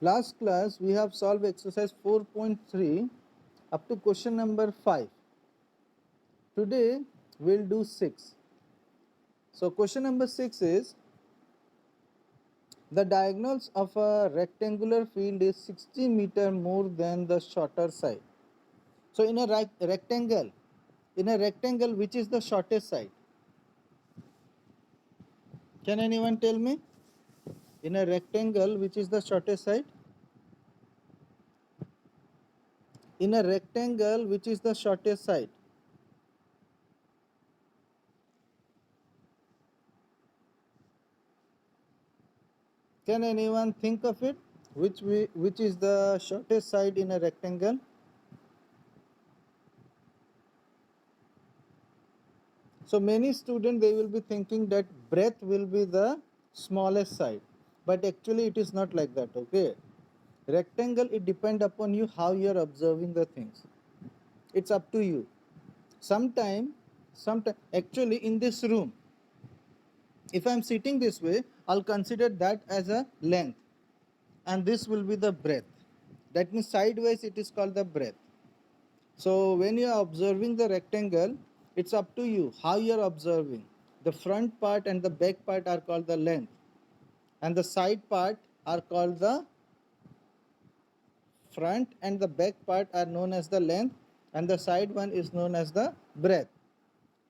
Last class we have solved exercise 4.3 up to question number 5. Today we'll do 6. So question number 6 is the diagonals of a rectangular field is 60 meter more than the shorter side. So in a rectangle, which is the shortest side? Can anyone tell me? In a rectangle, which is the shortest side? In a rectangle, which is the shortest side? Can anyone think of it? Which is the shortest side in a rectangle? So many students, they will be thinking that breadth will be the smallest side, but actually it is not like that. Okay, rectangle, it depend upon you how you are observing the things. It's up to you. Sometime actually in this room, if I am sitting this way, I'll consider that as a length, and this will be the breadth. That means sideways it is called the breadth. So when you are observing the rectangle, it's up to you how you are observing. The front part and the back part are called the length, and the side part are called the front, and the back part are known as the length, and the side one is known as the breadth.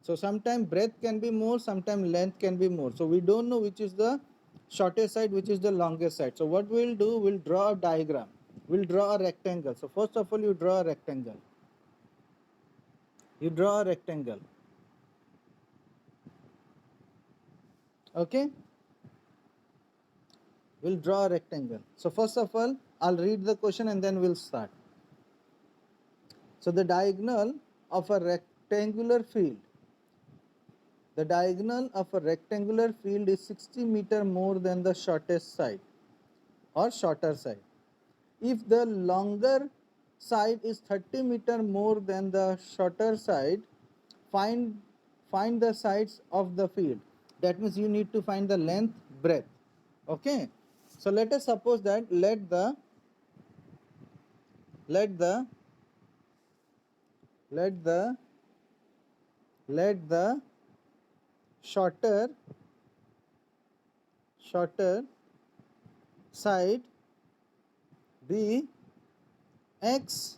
So sometimes breadth can be more, sometimes length can be more. So we don't know which is the shortest side, which is the longest side. So what we'll do, we'll draw a diagram. We'll draw a rectangle. So first of all, you draw a rectangle. You draw a rectangle. Okay? We'll draw a rectangle. So first of all, I'll read the question and then we'll start. So the diagonal of a rectangular field. The diagonal of a rectangular field is 60 meter more than the shortest side or shorter side. If the longer side is 30 meter more than the shorter side, find the sides of the field. That means you need to find the length, breadth. Okay, so let us suppose that let the shorter side be x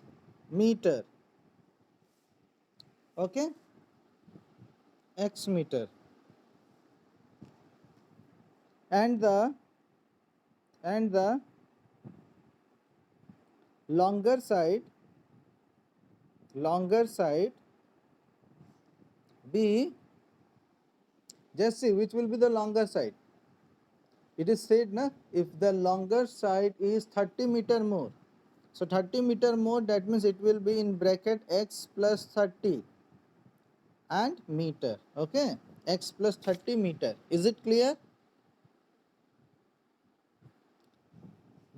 meter. Okay, x meter, and the longer side be, just see which will be the longer side. It is said na, if the longer side is 30 meter more, so 30 meter more, that means it will be in bracket x plus 30 and meter. Okay, x plus 30 meter. Is it clear?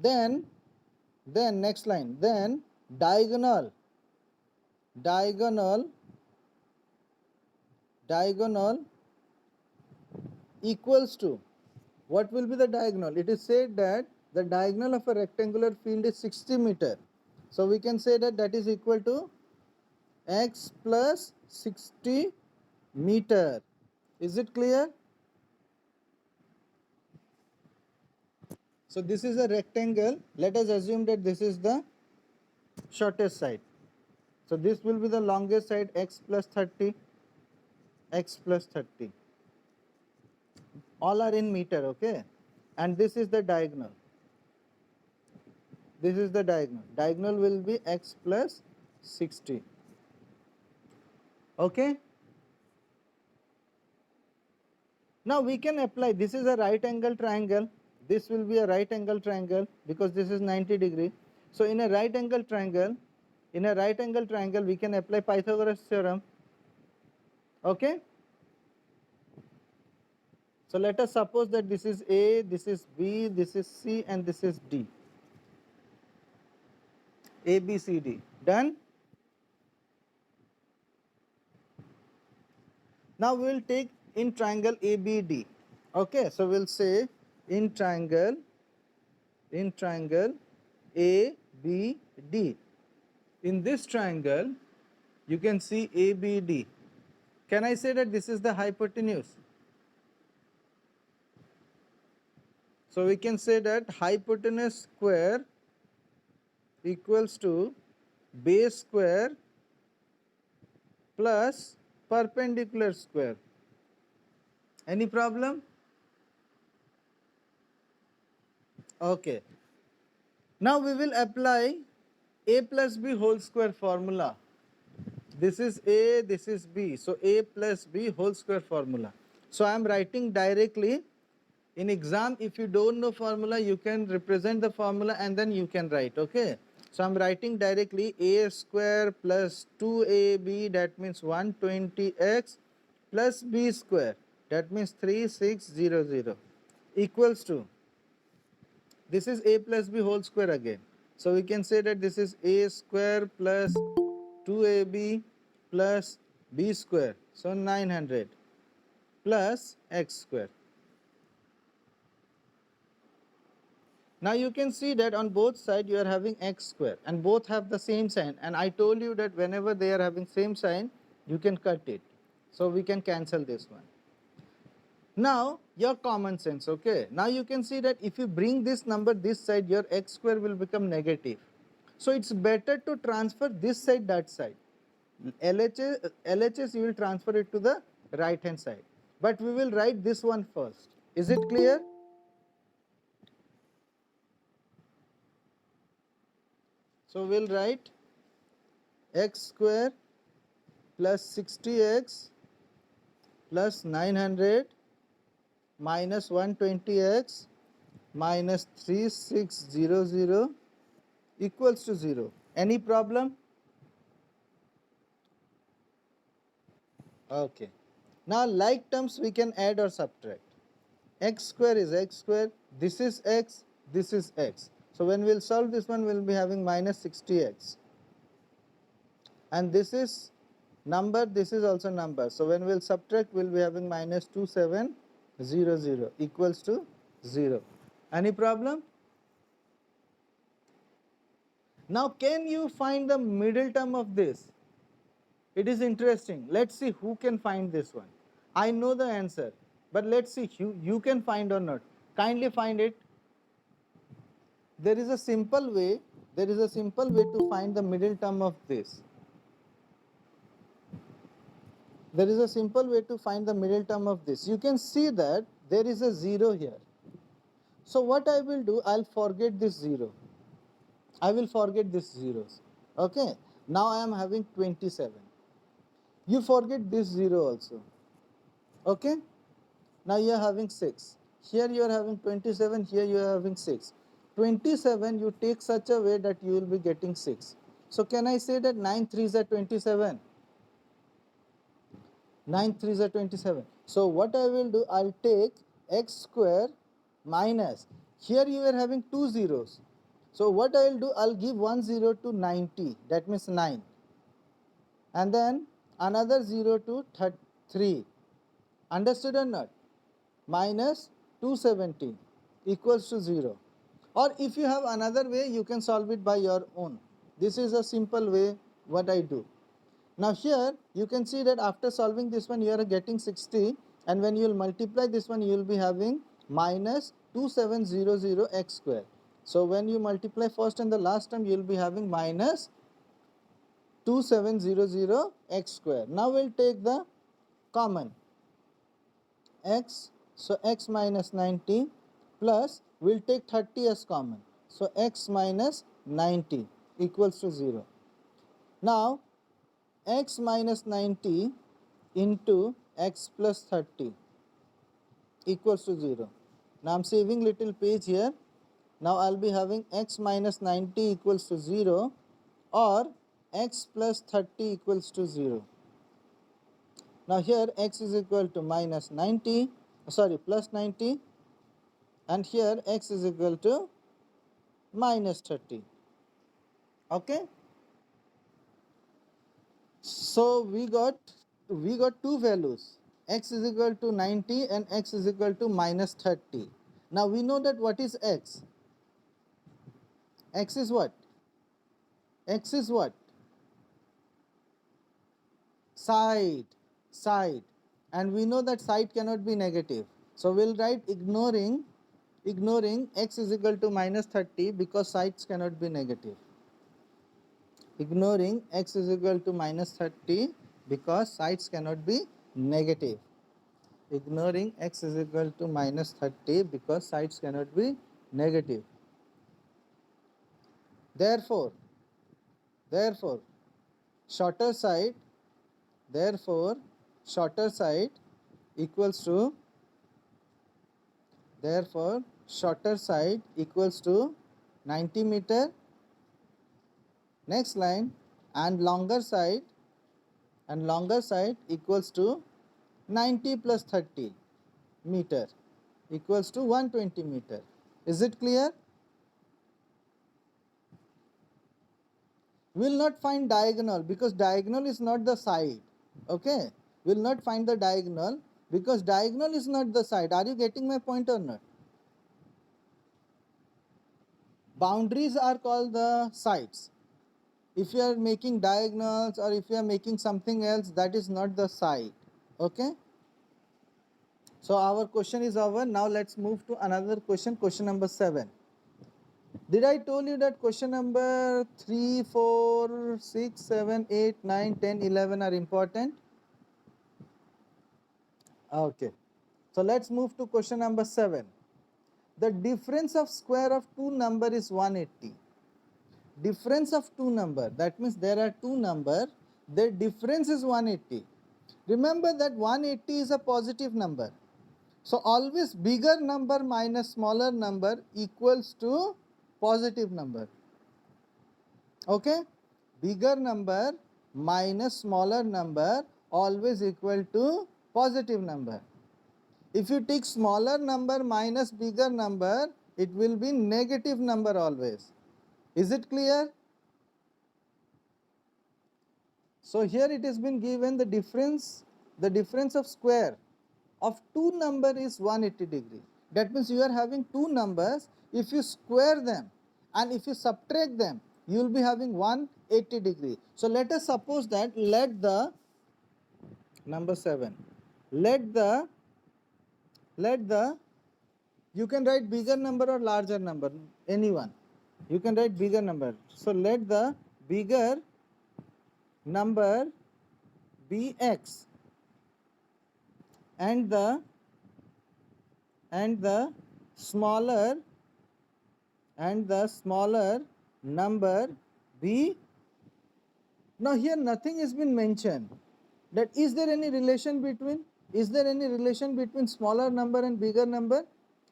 Then next line, then diagonal equals to, what will be the diagonal? It is said that the diagonal of a rectangular field is 60 meter. So we can say that that is equal to x plus 60 meter. Is it clear? So this is a rectangle. Let us assume that this is the shortest side. So this will be the longest side, x plus 30. All are in meter, okay? And this is the diagonal. Diagonal will be x plus 60. Okay? Now we can apply, this is a right angle triangle. This will be a right angle triangle because this is 90 degree. So in a right angle triangle, we can apply Pythagoras theorem. Okay? So let us suppose that this is A, this is B, this is C, and this is D. A, B, C, D. Done? Now we will take in triangle ABD. Okay, so we'll say in triangle ABD. In this triangle, you can see ABD. Can I say that this is the hypotenuse? So we can say that hypotenuse square equals to base square plus perpendicular square. Any problem? Okay. Now we will apply a plus b whole square formula. This is a, this is b. So a plus b whole square formula. So I am writing directly. In exam, if you don't know formula, you can represent the formula and then you can write, okay? So I'm writing directly a square plus 2ab, that means 120x, plus b square, that means 3600, equals to, this is a plus b whole square again. So we can say that this is a square plus 2ab plus b square, so 900, plus x square. Now you can see that on both sides you are having x square and both have the same sign, and I told you that whenever they are having same sign you can cut it. So we can cancel this one. Now your common sense, okay. Now you can see that if you bring this number this side, your x square will become negative. So it's better to transfer this side that side. LHS you will transfer it to the right hand side. But we will write this one first. Is it clear? So we'll write x square plus 60x plus 900 minus 120x minus 3600 equals to 0. Any problem? Okay. Now like terms we can add or subtract. X square is x square, this is x, this is x. So when we'll solve this one, we'll be having minus 60x. And this is number, this is also number. So when we'll subtract, we'll be having minus 2700 equals to 0. Any problem? Now can you find the middle term of this? It is interesting. Let's see who can find this one. I know the answer, but let's see you can find or not. Kindly find it. There is a simple way to find the middle term of this. There is a simple way to find the middle term of this. You can see that there is a 0 here. So what I will do, I'll forget this 0. I will forget these zeros. Okay. Now I am having 27. You forget this 0 also. Okay. Now you are having 6. Here you are having 27. Here you are having 6. 27 you take such a way that you will be getting 6. So can I say that 9 3s are 27? 9 3s are 27. So what I will do, I'll take x square minus, here you are having 2 zeros. So what I will do, I'll give 1 0 to 90, that means 9. And then another 0 to 3. Understood or not? Minus 270 equals to 0. Or if you have another way, you can solve it by your own. This is a simple way what I do. Now here you can see that after solving this one you are getting 60, and when you will multiply this one you will be having minus 2700 x square. So when you multiply first and the last term you will be having minus 2700 x square. Now we'll take the common x, so x minus 90 plus we'll take 30 as common, so x minus 90 equals to 0. Now x minus 90 into x plus 30 equals to 0. Now I am saving little page here. Now I will be having x minus 90 equals to 0 or x plus 30 equals to 0. Now here x is equal to minus 90, sorry, plus 90, and here x is equal to minus 30. Okay. So we got two values, x is equal to 90 and x is equal to minus 30. Now we know that what is x. X is what? X is what? Side. Side. And we know that side cannot be negative. So we'll write ignoring x is equal to minus 30 because sides cannot be negative. Ignoring x is equal to minus 30 because sides cannot be negative. Ignoring x is equal to minus 30 because sides cannot be negative. Therefore, shorter side, shorter side equals to, shorter side equals to 90 meter. Next line, and longer side equals to 90 plus 30 meter equals to 120 meter. Is it clear? We will not find diagonal because diagonal is not the side. Okay, we will not find the diagonal because diagonal is not the side. Are you getting my point or not? Boundaries are called the sides. If you are making diagonals or if you are making something else, that is not the side. Okay, so our question is over. Now let's move to another question, question number 7. Did I told you that question number 3, 4, 6, 7, 8, 9, 10, 11 are important? Okay, so let's move to question number 7. The difference of square of two number is 180. Difference of two number, that means there are two number, their difference is 180. Remember that 180 is a positive number. So always bigger number minus smaller number equals to positive number. Okay, bigger number minus smaller number always equal to positive number. If you take smaller number minus bigger number, it will be negative number always. Is it clear? So here it has been given the difference of square of two number is 180 degree. That means you are having two numbers. If you square them and if you subtract them, you will be having 180 degree. So let us suppose that let the number 7, let the you can write bigger number or larger number, anyone. You can write bigger number. So let the bigger number be x and the smaller number be. Now here nothing has been mentioned. That is there any relation between smaller number and bigger number?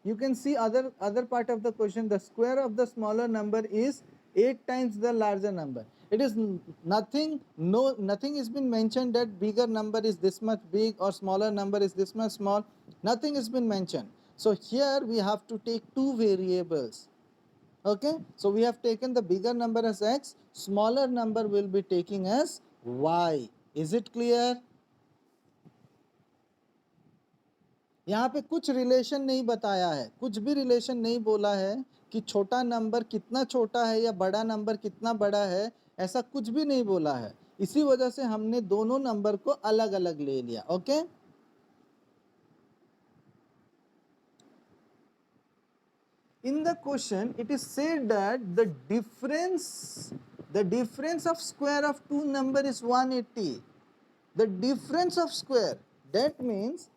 You can see other part of the question. The square of the smaller number is 8 times the larger number. It is nothing has been mentioned that bigger number is this much big or smaller number is this much small. Nothing has been mentioned. So here we have to take two variables. Okay, so we have taken the bigger number as x, smaller number will be taking as y. Is it clear? यहाँ पे कुछ relation नहीं बताया है, कुछ भी relation नहीं बोला है कि छोटा नंबर कितना छोटा है या बड़ा नंबर कितना बड़ा है, ऐसा कुछ भी नहीं बोला है. इसी वजह से हमने दोनों नंबर को अलग अलग ले लिया. Okay, in the question it is said that the difference of square of two number is 180. The difference of square, that means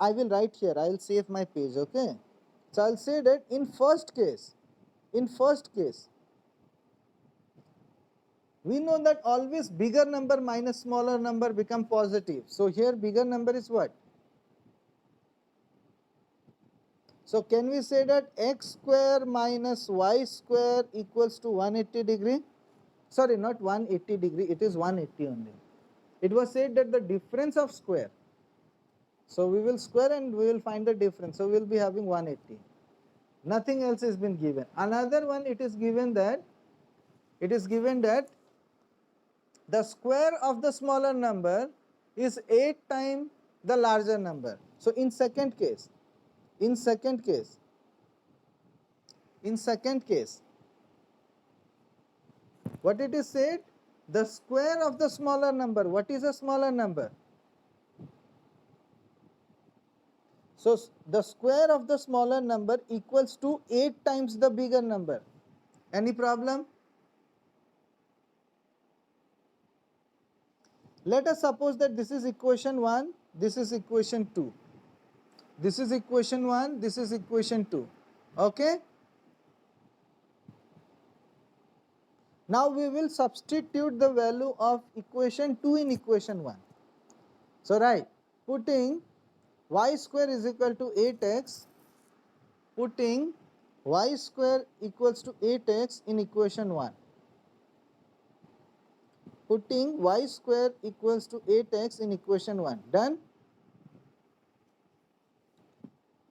I will write here, I will save my page. Okay, so I'll say that in first case we know that always bigger number minus smaller number become positive. So here bigger number is what? So can we say that x square minus y square equals to 180 degree? Sorry, not 180 degree, it is 180 only. It was said that the difference of square. So we will square and we will find the difference. So we will be having 180. Nothing else has been given. Another one, it is given that the square of the smaller number is 8 times the larger number. So in second case, What it is said? The square of the smaller number. What is a smaller number? So the square of the smaller number equals to 8 times the bigger number. Any problem? Let us suppose that this is equation 1, this is equation 2. This is equation 1, this is equation 2. Okay? Now we will substitute the value of equation 2 in equation 1. So right, putting y square is equal to 8x, putting y square equals to 8x in equation 1. Putting y square equals to 8x in equation 1. Done?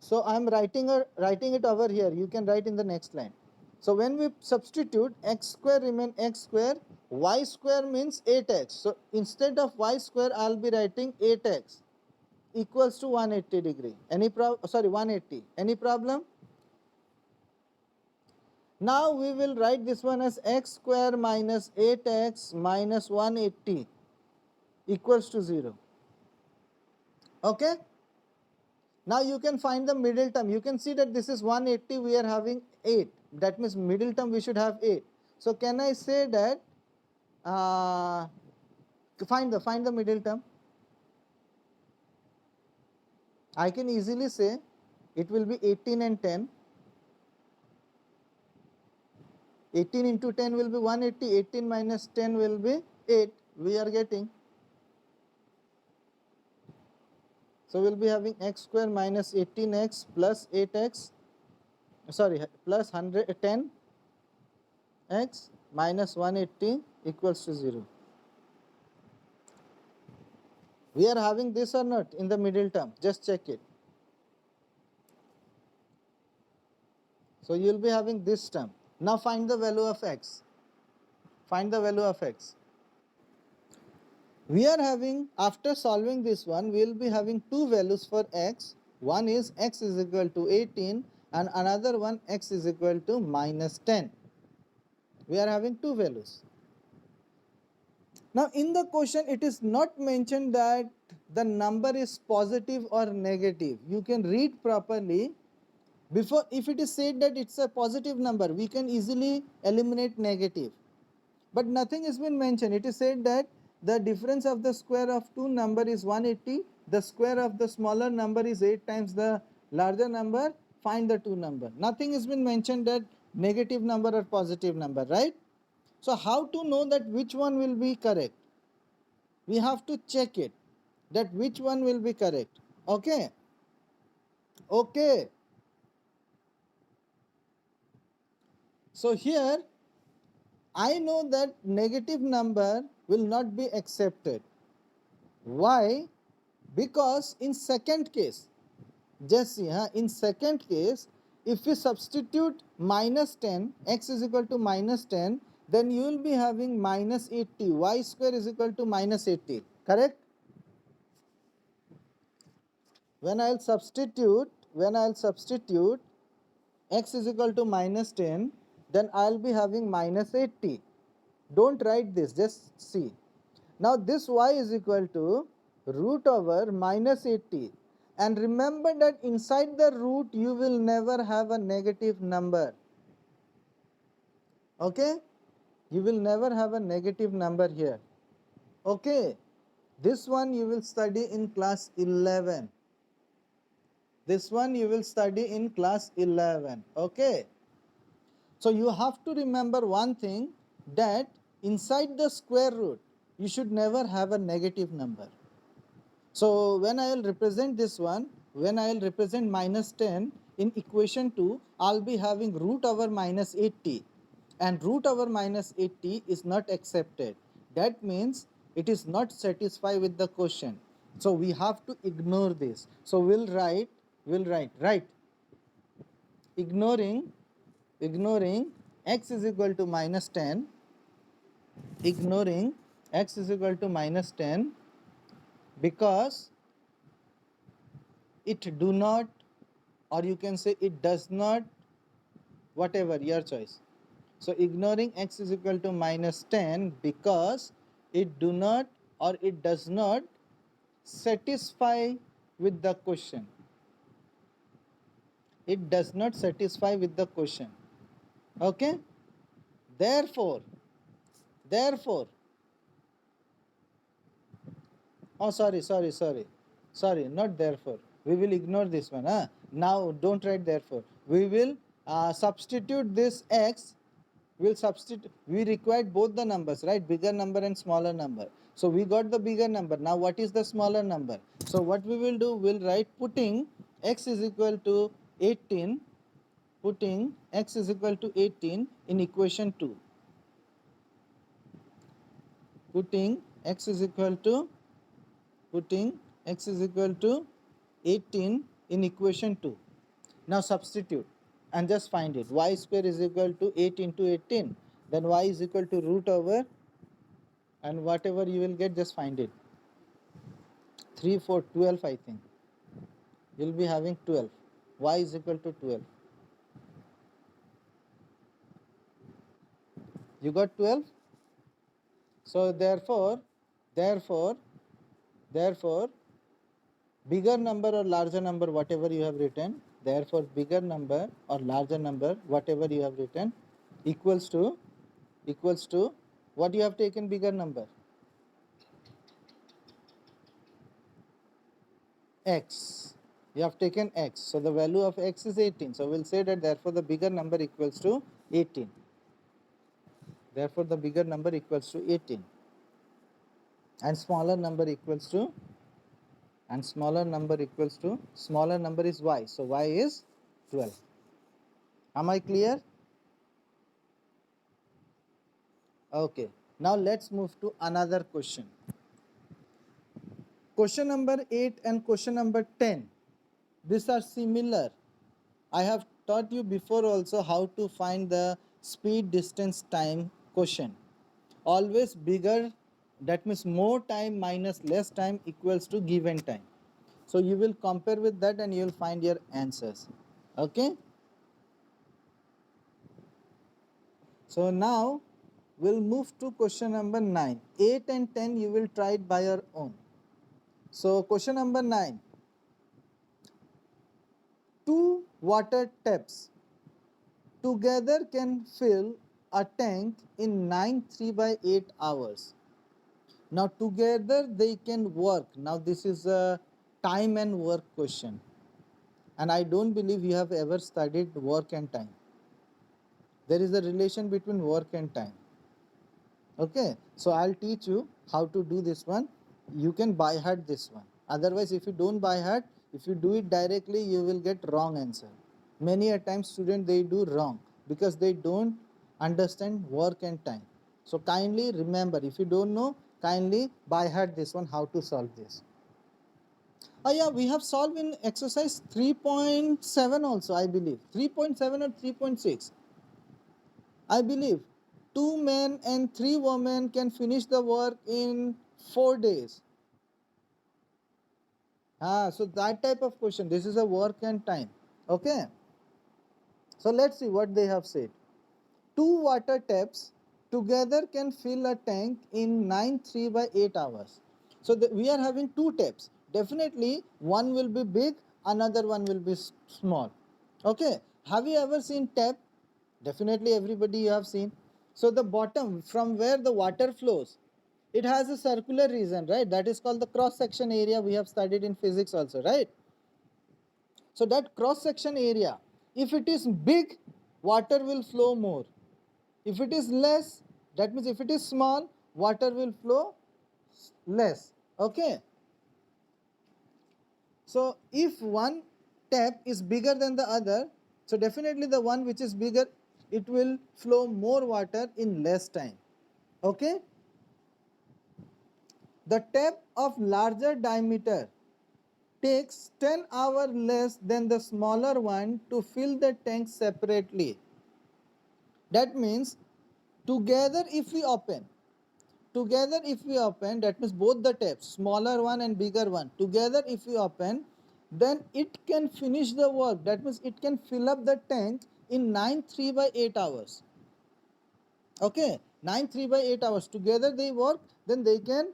So I am writing it over here. You can write in the next line. So when we substitute, x square remain x square, y square means 8x. So instead of y square, I will be writing 8x equals to 180 degree. 180. Any problem? Now we will write this one as x square minus 8x minus 180 equals to 0. Okay? Now you can find the middle term. You can see that this is 180, we are having 8. That means middle term we should have 8. So can I say that, find the middle term? I can easily say it will be 18 and 10. 18 into 10 will be 180. 18 minus 10 will be 8. We are getting. So we will be having x square minus 18x plus 8x, plus 110 x minus 180 equals to 0. We are having this or not in the middle term? Just check it. So you will be having this term. Now find the value of x. Find the value of x. We are having, after solving this one, we will be having two values for x. One is x is equal to 18 and another one x is equal to minus 10. We are having two values. Now in the question it is not mentioned that the number is positive or negative. You can read properly. Before, if it is said that it's a positive number, we can easily eliminate negative. But nothing has been mentioned. It is said that the difference of the square of two number is 180. The square of the smaller number is 8 times the larger number. Find the two number. Nothing has been mentioned that negative number or positive number, right? So how to know that which one will be correct? We have to check it, that which one will be correct. Okay? Okay. So here I know that negative number will not be accepted. Why? Because in second case, just see, in second case, if we substitute minus 10, x is equal to minus 10, then you will be having minus 80, y square is equal to minus 80, correct? When I will substitute x is equal to minus 10, then I will be having minus 80. Don't write this, just see. Now this y is equal to root over minus 80. And remember that inside the root you will never have a negative number. Okay? You will never have a negative number here. Okay? This one you will study in class 11. This one you will study in class 11. Okay? So you have to remember one thing, that inside the square root you should never have a negative number. So when I will represent this one, when I will represent minus 10 in equation 2, I will be having root over minus 80, and root over minus 80 is not accepted. That means it is not satisfied with the question. So we have to ignore this. So we'll write, ignoring x is equal to minus 10, ignoring x is equal to minus 10, because it do not, or you can say it does not, whatever your choice, So ignoring x is equal to minus 10 because it do not or it does not satisfy with the question. It does not satisfy with the question. Okay? Therefore, therefore, oh sorry, not therefore. We will ignore this one. Huh? Now don't write therefore. We will substitute this x. We'll substitute. We required both the numbers, right? Bigger number and smaller number. So we got the bigger number. Now what is the smaller number? So what we will do, we'll write putting x is equal to 18. Putting x is equal to 18 in equation 2. Putting x is equal to putting x is equal to 18 in equation 2. Now substitute and just find it. Y square is equal to 8 into 18. Then y is equal to root over, and whatever you will get, just find it. 3, 4, 12 I think. You will be having 12. Y is equal to 12. You got 12? So therefore, bigger number or larger number, whatever you have written, therefore bigger number or larger number, whatever you have written, equals to what you have taken bigger number? X. You have taken x. So the value of x is 18. So we'll say that therefore the bigger number equals to 18. Therefore the bigger number equals to 18. And smaller number equals to smaller number is y. So y is 12. Am I clear? Okay. Now let's move to another question. Question number 8 and question number 10. These are similar. I have taught you before also how to find the speed, distance, time question. Always bigger, that means more time minus less time equals to given time. So you will compare with that and you will find your answers. Okay. So now we'll move to question number 9. 8 and 10 you will try it by your own. So question number 9. Two water taps together can fill a tank in 9 3/8 hours. Now together they can work. Now this is a time and work question. And I don't believe you have ever studied work and time. There is a relation between work and time. Okay, so I'll teach you how to do this one. You can by heart this one. Otherwise, if you don't by heart, if you do it directly, you will get wrong answer. Many a time students they do wrong because they don't understand work and time. So kindly remember, if you don't know, kindly by heart this one, how to solve this. Oh yeah, we have solved in exercise 3.7 also, I believe. 3.7 or 3.6. I believe 2 men and 3 women can finish the work in 4 days. So that type of question. This is a work and time. Okay. So let's see what they have said. 2 water taps together can fill a tank in 9 3/8 hours. So we are having 2 taps. Definitely one will be big, another one will be small. Okay. Have you ever seen tap? Definitely everybody you have seen. So the bottom from where the water flows, it has a circular region, right? That is called the cross section area. We have studied in physics also, right? So that cross section area, if it is big, water will flow more. If it is less, that means if it is small, water will flow less. Okay. So if one tap is bigger than the other, so definitely the one which is bigger, it will flow more water in less time. Okay. The tap of larger diameter takes 10 hours less than the smaller one to fill the tank separately. That means together if we open, that means both the taps, smaller one and bigger one, together if we open, then it can finish the work. That means it can fill up the tank in 9 3/8 hours. Okay, 9 3 by 8 hours together they work, then they can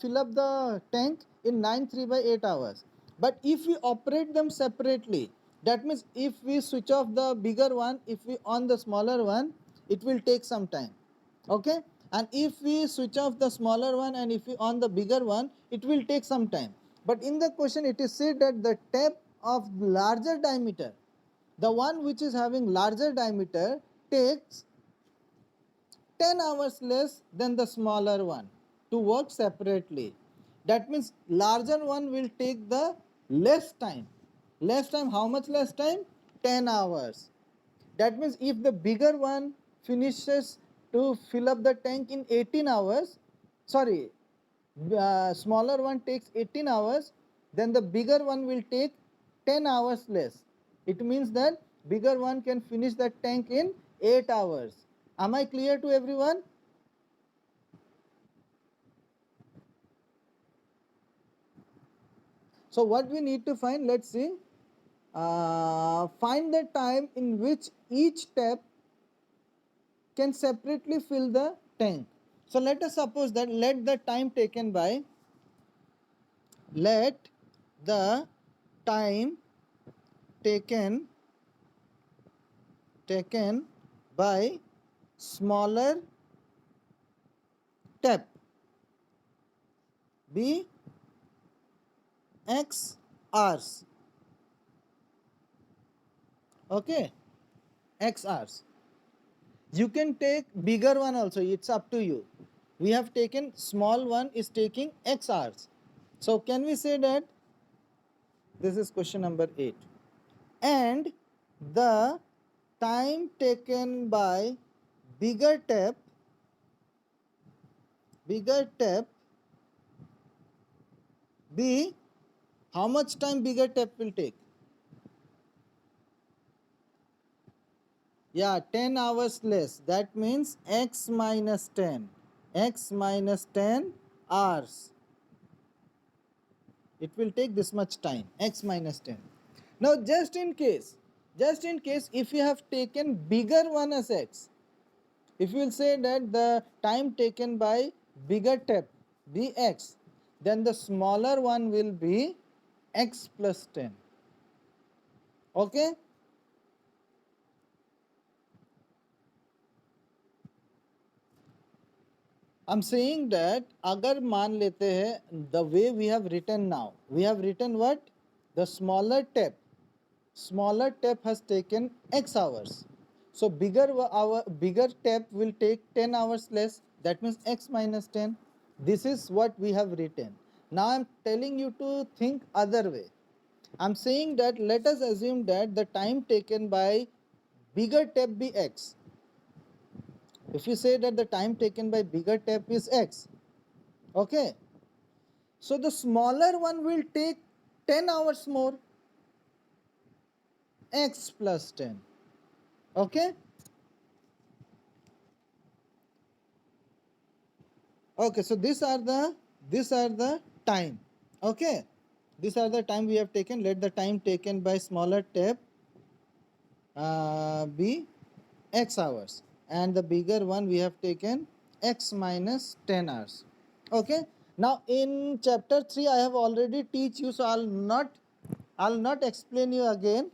fill up the tank in 9 3 by 8 hours. But if we operate them separately, that means if we switch off the bigger one, if we on the smaller one, it will take some time. Okay, and if we switch off the smaller one and if we on the bigger one, it will take some time. But in the question it is said that the tap of larger diameter, the one which is having larger diameter, takes 10 hours less than the smaller one to work separately. That means larger one will take the less time. Less time, how much less time? 10 hours. That means if the bigger one finishes to fill up the tank in 18 hours, sorry, smaller one takes 18 hours, then the bigger one will take 10 hours less. It means that bigger one can finish that tank in 8 hours. Am I clear to everyone? So what we need to find, let's see, find the time in which each tap can separately fill the tank. So let us suppose that let the time taken by, let the time taken taken by smaller tap be x hours. Okay, x hours. You can take bigger one also, it's up to you. We have taken small one is taking x hours. So can we say that this is question number 8, and the time taken by bigger tap be, how much time bigger tap will take? Yeah, 10 hours less. That means x minus 10. X minus 10 hours. It will take this much time. X minus 10. Now just in case if you have taken bigger one as x, if you will say that the time taken by bigger tap be x, then the smaller one will be x plus 10. Okay? I'm saying that अगर मान लेते हैं the way we have written now, we have written what? The smaller tap has taken x hours. So bigger tap will take 10 hours less. That means x minus 10. This is what we have written. Now I'm telling you to think other way. I'm saying that let us assume that the time taken by bigger tap be x. If you say that the time taken by bigger tap is x, okay, so the smaller one will take 10 hours more, x plus 10. Okay, okay, so these are the time. Okay, these are the time we have taken. Let the time taken by smaller tap be x hours, and the bigger one we have taken x minus 10 hours. Okay, now in chapter 3 I have already teach you, so I'll not explain you again.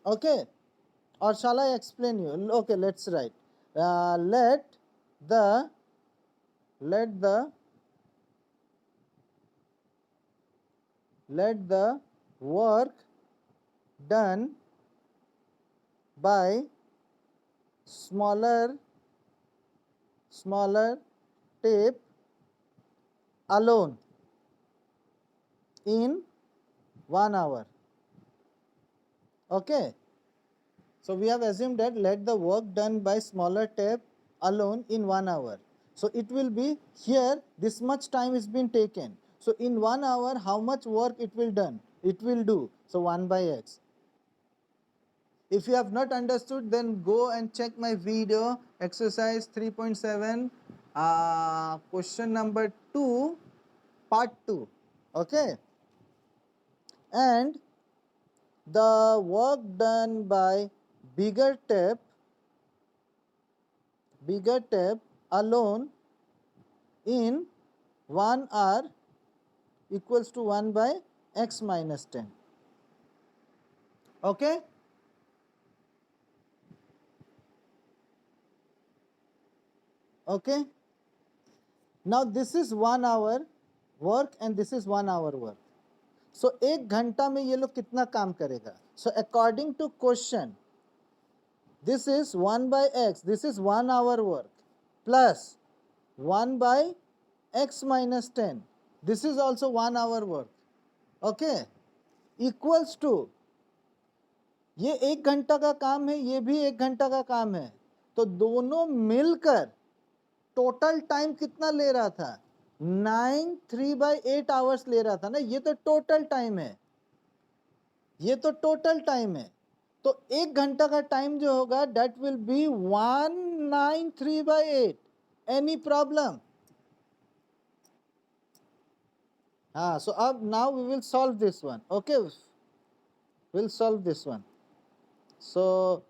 Okay, or shall I explain you? Okay, let's write. Let the let the let the work done by smaller tape alone in 1 hour. Okay, so we have assumed that let the work done by smaller tape alone in 1 hour. So it will be here this much time is been taken. So in 1 hour how much work it will done? It will do. So 1 by x. If you have not understood, then go and check my video exercise 3.7 question number 2 part 2. Okay, and the work done by bigger tap bigger tab alone in 1 hour equals to 1 by x minus 10. Okay? Okay? Now this is 1 hour work and this is 1 hour work. So एक घंटा में ये लोग कितना काम करेगा? So according to question, this is 1 by x, this is 1 hour work plus 1 by x minus 10. This is also 1 hour work. Okay? Equals to, ये एक घंटा का काम है, ये भी एक घंटा का काम है, तो दोनों मिलकर टोटल टाइम कितना ले रहा था? 9 3/8 आवर्स ले रहा था ना. ये तो टोटल टाइम है, ये तो टोटल टाइम है. तो एक घंटा का टाइम जो होगा that will be 193/8. Any problem? हाँ. सो अब now we will solve this one. Okay, will solve this one. So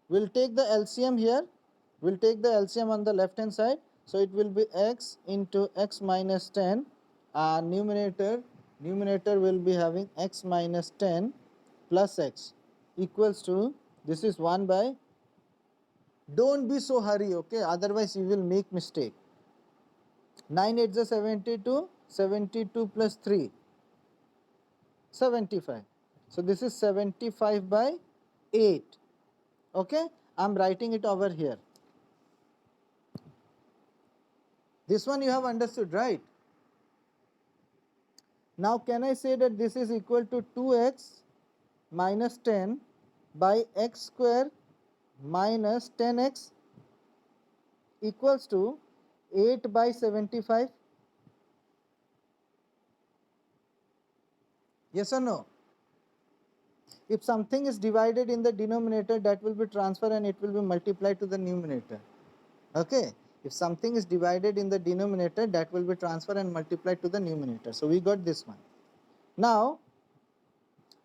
we'll take the LCM here. We'll take the LCM on the left hand side. So it will be x into x minus 10. Numerator will be having x minus 10 plus x equals to, this is 1 by, don't be so hurry, okay, otherwise you will make mistake. 9 8 is 72, 72 plus 3, 75. So this is 75 by 8. Okay, I'm writing it over here. This one you have understood, right? Now can I say that this is equal to 2x minus 10 by x square minus 10x equals to 8 by 75? Yes or no? If something is divided in the denominator, that will be transferred and it will be multiplied to the numerator. Okay? If something is divided in the denominator, that will be transferred and multiplied to the numerator. So we got this one. Now,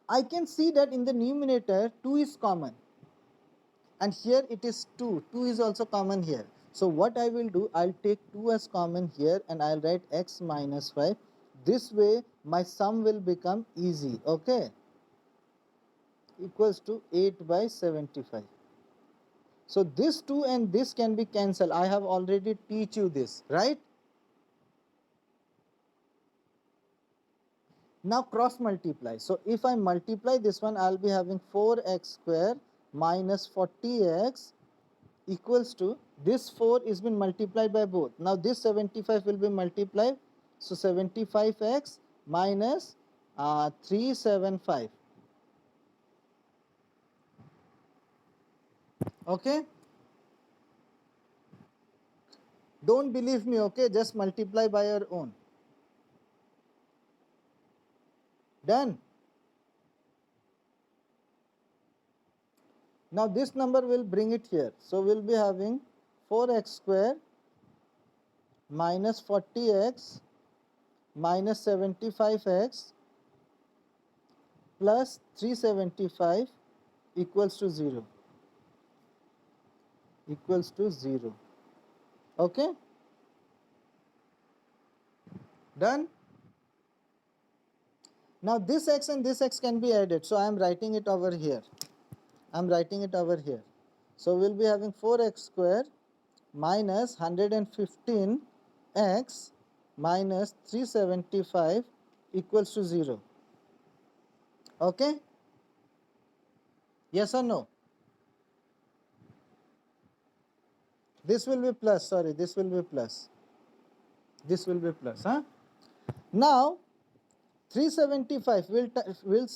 I can see that in the numerator 2 is common and here it is 2. 2 is also common here. So what I will do, I'll take 2 as common here and I'll write x minus 5. This way my sum will become easy. Okay? Equals to 8 by 75. So this 2 and this can be cancelled. I have already teach you this, right? Now cross multiply. So if I multiply this one, I'll be having 4x square minus 40x equals to, this 4 is been multiplied by both. Now this 75 will be multiplied. So 75x minus 375. Okay? Don't believe me, okay? Just multiply by your own. Done? Now this number will bring it here. So we'll be having 4x square minus 40x minus 75x plus 375 equals to 0. Equals to 0. Okay? Done? Now this x and this x can be added. So I am writing it over here. I am writing it over here. So we'll be having 4x square minus 115x minus 375 equals to 0. Okay? Yes or no? This will be plus, sorry, this will be plus. This will be plus, huh? Now, 375, we'll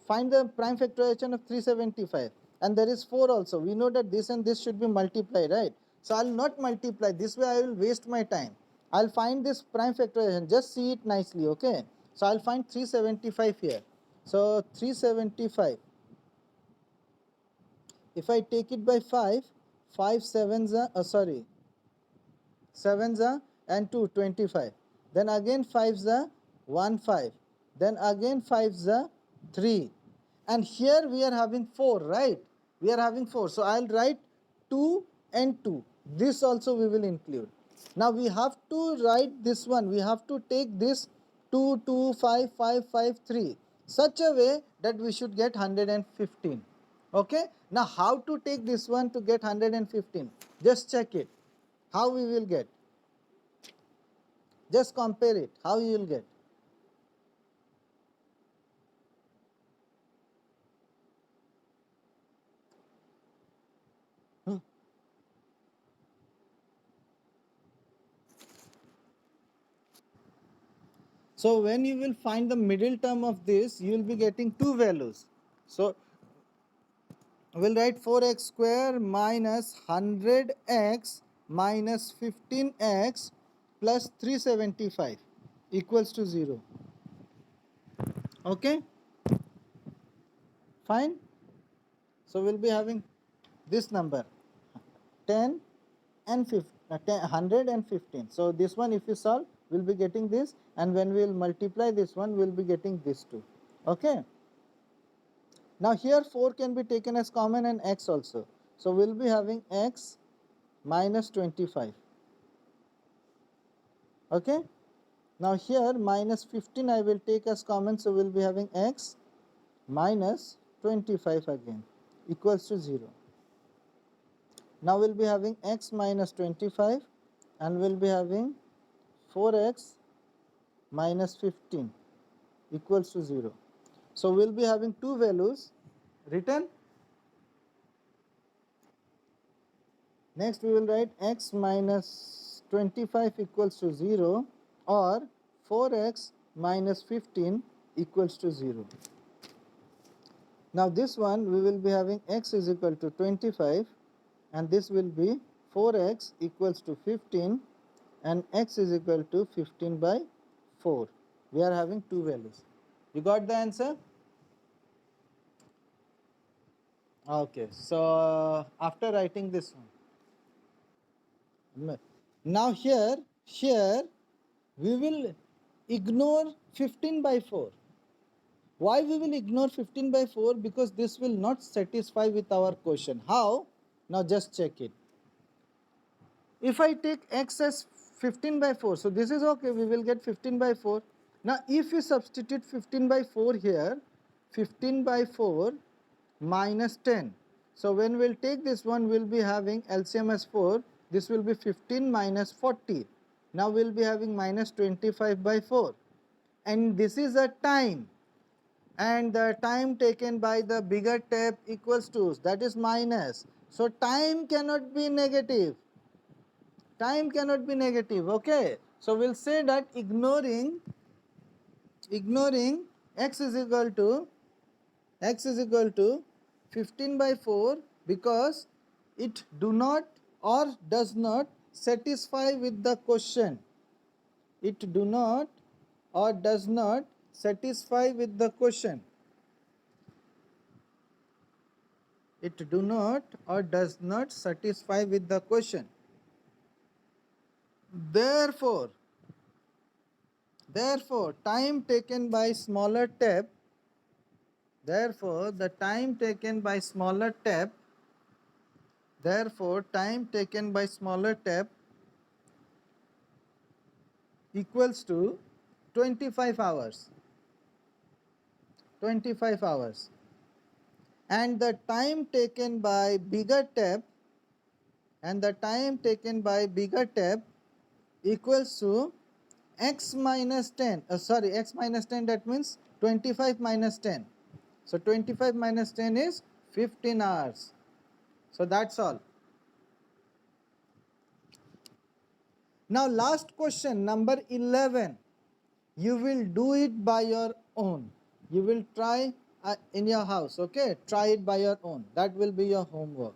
find the prime factorization of 375. And there is 4 also. We know that this and this should be multiplied, right? So I'll not multiply. This way I will waste my time. I'll find this prime factorization. Just see it nicely, okay? So I'll find 375 here. So 375. If I take it by 5, 5 sevens are, sorry, 7s are and 2, 25. Then again 5s are 1, 5. Then again 5s are 3. And here we are having 4, right? We are having 4. So I'll write 2 and 2. This also we will include. Now we have to write this one, we have to take this 2 2 5 5 5 3 such a way that we should get 115. Okay, now how to take this one to get 115? Just check it, how we will get. Just compare it, how you will get. Hmm. So when you will find the middle term of this, you will be getting two values. So we'll write 4x square minus 100x minus 15x plus 375 equals to 0. Okay, fine. So we'll be having this number 10 and 15, 100 and 15. So this one if you solve, we'll be getting this, and when we'll multiply this one, we'll be getting this too. Okay. Now here 4 can be taken as common and x also. So we'll be having x minus 25. Okay. Now here minus 15 I will take as common, so we'll be having x minus 25 again equals to 0. Now we'll be having x minus 25 and we'll be having 4x minus 15 equals to 0. So we'll be having two values written. Next we will write x minus 25 equals to 0 or 4x minus 15 equals to 0. Now this one we will be having x is equal to 25 and this will be 4x equals to 15 and x is equal to 15 by 4. We are having two values. You got the answer? Okay, so after writing this one, now here we will ignore 15 by 4. Why we will ignore 15 by 4? Because this will not satisfy with our question. How? Now just check it. If I take x as 15 by 4, so this is okay, we will get 15 by 4. Now if you substitute 15 by 4 here, 15 by 4 minus 10. So when we'll take this one, we'll be having LCM as 4, this will be 15 minus 40. Now we'll be having minus 25 by 4. And this is a time. And the time taken by the bigger tab equals to, that is minus. So time cannot be negative. Time cannot be negative. Okay. So we'll say that ignoring x is equal to 15 by 4 because it do not or does not satisfy with the question. It do not or does not satisfy with the question. It do not or does not satisfy with the question. Therefore, time taken by smaller tab, therefore the time taken by smaller tab, equals to 25 hours. 25 hours. And the time taken by bigger tab equals to x minus 10. X minus 10, that means 25 minus 10. So 25 minus 10 is 15 hours. So that's all. Now last question, number 11. You will do it by your own. You will try in your house, okay? Try it by your own. That will be your homework.